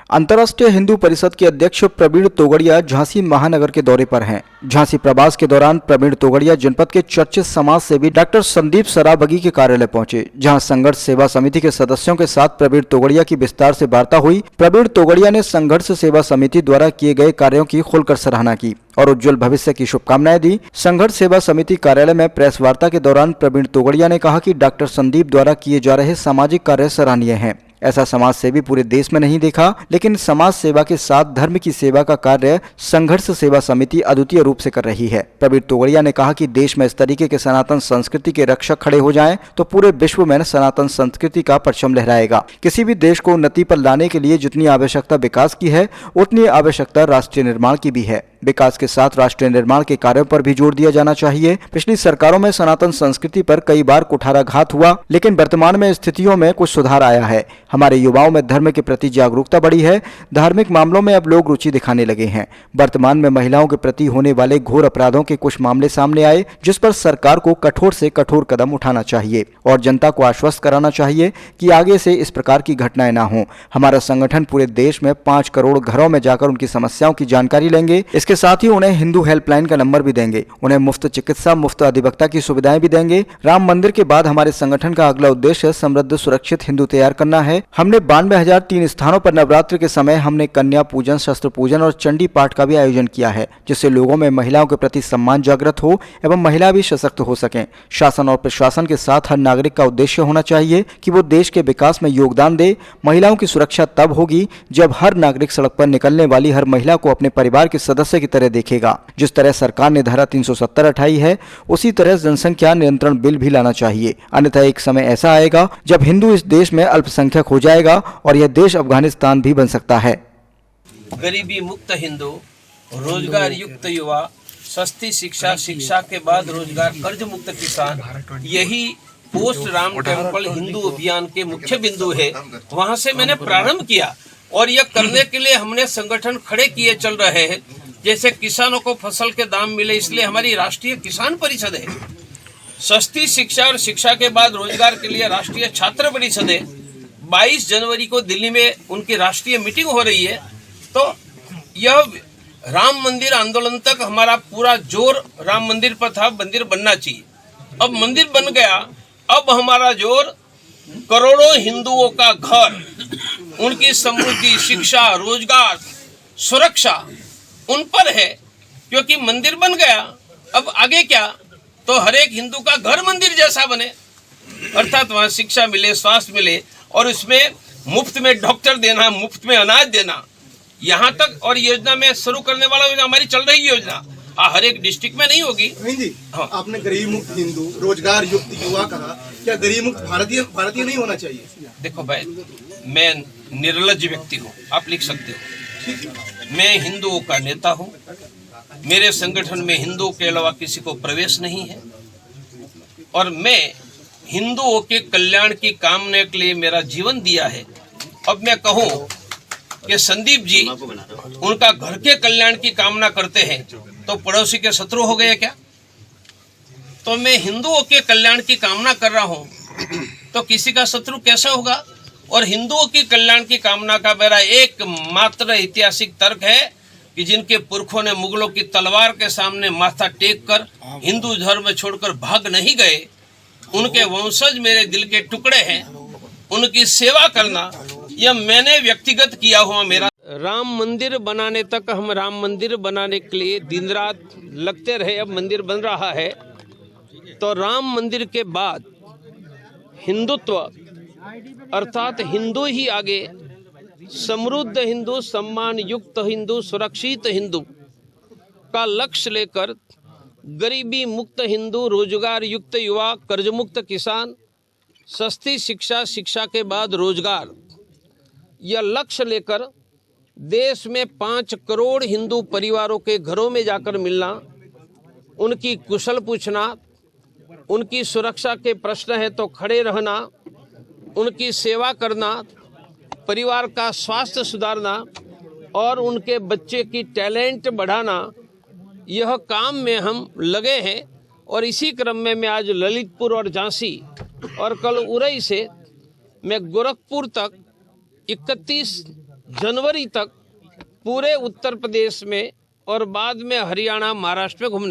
अंतर्राष्ट्रीय हिंदू परिषद के अध्यक्ष प्रवीण तोगड़िया झांसी महानगर के दौरे पर हैं। झांसी प्रवास के दौरान प्रवीण तोगड़िया जनपद के चर्चित समाज सेवी डॉक्टर संदीप सराबगी के कार्यालय पहुंचे, जहां संघर्ष सेवा समिति के सदस्यों के साथ प्रवीण तोगड़िया की विस्तार से वार्ता हुई। प्रवीण तोगड़िया ने संघर्ष सेवा समिति द्वारा किए गए कार्यों की खुलकर सराहना की और उज्जवल भविष्य की शुभकामनाएं दी। संघर्ष सेवा समिति कार्यालय में प्रेस वार्ता के दौरान प्रवीण तोगड़िया ने कहा कि डॉक्टर संदीप द्वारा किए जा रहे सामाजिक कार्य सराहनीय हैं। ऐसा समाज सेवी पूरे देश में नहीं देखा, लेकिन समाज सेवा के साथ धर्म की सेवा का कार्य संघर्ष सेवा समिति अद्वितीय रूप से कर रही है। प्रवीण तोगड़िया ने कहा कि देश में इस तरीके के सनातन संस्कृति के रक्षक खड़े हो जाएं, तो पूरे विश्व में सनातन संस्कृति का परचम लहराएगा। किसी भी देश को उन्नति पर लाने के लिए जितनी आवश्यकता विकास की है, उतनी आवश्यकता राष्ट्रीय निर्माण की भी है। विकास के साथ राष्ट्रीय निर्माण के कार्यों पर भी जोर दिया जाना चाहिए। पिछली सरकारों में सनातन संस्कृति पर कई बार कुठाराघात हुआ, लेकिन वर्तमान में स्थितियों में कुछ सुधार आया है। हमारे युवाओं में धर्म के प्रति जागरूकता बढ़ी है। धार्मिक मामलों में अब लोग रुचि दिखाने लगे हैं। वर्तमान में महिलाओं के प्रति होने वाले घोर अपराधों के कुछ मामले सामने आए, जिस पर सरकार को कठोर से कठोर कदम उठाना चाहिए और जनता को आश्वस्त कराना चाहिए कि आगे से इस प्रकार की घटनाएं ना हों। हमारा संगठन पूरे देश में 5 करोड़ घरों में जाकर उनकी समस्याओं की जानकारी लेंगे। इसके साथ ही उन्हें हिंदू हेल्पलाइन का नंबर भी देंगे। उन्हें मुफ्त चिकित्सा, मुफ्त अधिवक्ता की सुविधाएं भी देंगे। राम मंदिर के बाद हमारे संगठन का अगला उद्देश्य समृद्ध सुरक्षित हिंदू तैयार करना है। हमने 92,003 स्थानों पर नवरात्र के समय हमने कन्या पूजन, शस्त्र पूजन और चंडी पाठ का भी आयोजन किया है, जिससे लोगों में महिलाओं के प्रति सम्मान जागृत हो एवं महिला भी सशक्त हो सकें। शासन और प्रशासन के साथ हर नागरिक का उद्देश्य होना चाहिए कि वो देश के विकास में योगदान दे। महिलाओं की सुरक्षा तब होगी जब हर नागरिक सड़क पर निकलने वाली हर महिला को अपने परिवार के सदस्य की तरह देखेगा। जिस तरह सरकार ने धारा 370 हटाई है, उसी तरह जनसंख्या नियंत्रण बिल भी लाना चाहिए। अन्यथा एक समय ऐसा आएगा जब हिंदू इस देश में अल्पसंख्यक हो जाएगा और यह देश अफगानिस्तान भी बन सकता है। गरीबी मुक्त हिंदू, रोजगार युक्त युवा, सस्ती शिक्षा, शिक्षा के बाद रोजगार, कर्ज मुक्त किसान, यही पोस्ट राम टेम्पल हिंदू अभियान के मुख्य बिंदु है। वहां से मैंने प्रारंभ किया और यह करने के लिए हमने संगठन खड़े किए चल रहे हैं। जैसे किसानों को फसल के दाम मिले, इसलिए हमारी राष्ट्रीय किसान परिषद है। सस्ती शिक्षा और शिक्षा के बाद रोजगार के लिए राष्ट्रीय छात्र परिषद है। 22 जनवरी को दिल्ली में उनकी राष्ट्रीय मीटिंग हो रही है। तो यह राम मंदिर आंदोलन तक हमारा पूरा जोर राम मंदिर पर था। मंदिर बनना चाहिए, अब मंदिर बन गया। अब हमारा जोर करोड़ों हिंदुओं का घर, उनकी समृद्धि, शिक्षा, रोजगार, सुरक्षा उन पर है, क्योंकि मंदिर बन गया। अब आगे क्या, तो हर एक हिंदू का घर मंदिर जैसा बने, अर्थात वहाँ शिक्षा मिले, स्वास्थ्य मिले और उसमें मुफ्त में डॉक्टर देना, मुफ्त में अनाज देना, यहाँ तक। और योजना में शुरू करने वाला हमारी चल रही योजना हर एक डिस्ट्रिक्ट में नहीं होगी। जी, हाँ। आपने गरीब मुक्त हिंदू, रोजगार युक्त युवा कहा, क्या गरीब मुक्त भारतीय नहीं होना चाहिए? देखो भाई, मैं निर्लज व्यक्ति हूँ, आप लिख सकते हो। मैं हिंदुओं का नेता हूँ। मेरे संगठन में हिंदुओं के अलावा किसी को प्रवेश नहीं है और मैं हिंदुओं के कल्याण की कामना के लिए मेरा जीवन दिया है। अब मैं कहूँ कि संदीप जी उनका घर के कल्याण की कामना करते हैं, तो पड़ोसी के शत्रु हो गए क्या? तो मैं हिंदुओं के कल्याण की कामना कर रहा हूँ, तो किसी का शत्रु कैसे होगा? और हिंदुओं की कल्याण की कामना का मेरा एकमात्र ऐतिहासिक तर्क है कि जिनके पुरखों ने मुगलों की तलवार के सामने माथा टेक कर हिंदू धर्म छोड़कर भाग नहीं गए, उनके वंशज मेरे दिल के टुकड़े हैं। उनकी सेवा करना यह मैंने व्यक्तिगत किया हुआ मेरा। राम मंदिर बनाने तक हम राम मंदिर बनाने के लिए दिन रात लगते रहे। अब मंदिर बन रहा है, तो राम मंदिर के बाद हिंदुत्व अर्थात हिंदू ही आगे, समृद्ध हिंदू, सम्मान युक्त हिंदू, सुरक्षित हिंदू का लक्ष्य लेकर गरीबी मुक्त हिंदू, रोजगार युक्त युवा, कर्ज मुक्त किसान, सस्ती शिक्षा, शिक्षा के बाद रोजगार, यह लक्ष्य लेकर देश में 5 करोड़ हिंदू परिवारों के घरों में जाकर मिलना, उनकी कुशल पूछना, उनकी सुरक्षा के प्रश्न है तो खड़े रहना, उनकी सेवा करना, परिवार का स्वास्थ्य सुधारना और उनके बच्चे की टैलेंट बढ़ाना, यह काम में हम लगे हैं। और इसी क्रम में मैं आज ललितपुर और झांसी और कल उरई से मैं गोरखपुर तक 31 जनवरी तक पूरे उत्तर प्रदेश में और बाद में हरियाणा महाराष्ट्र में घूमने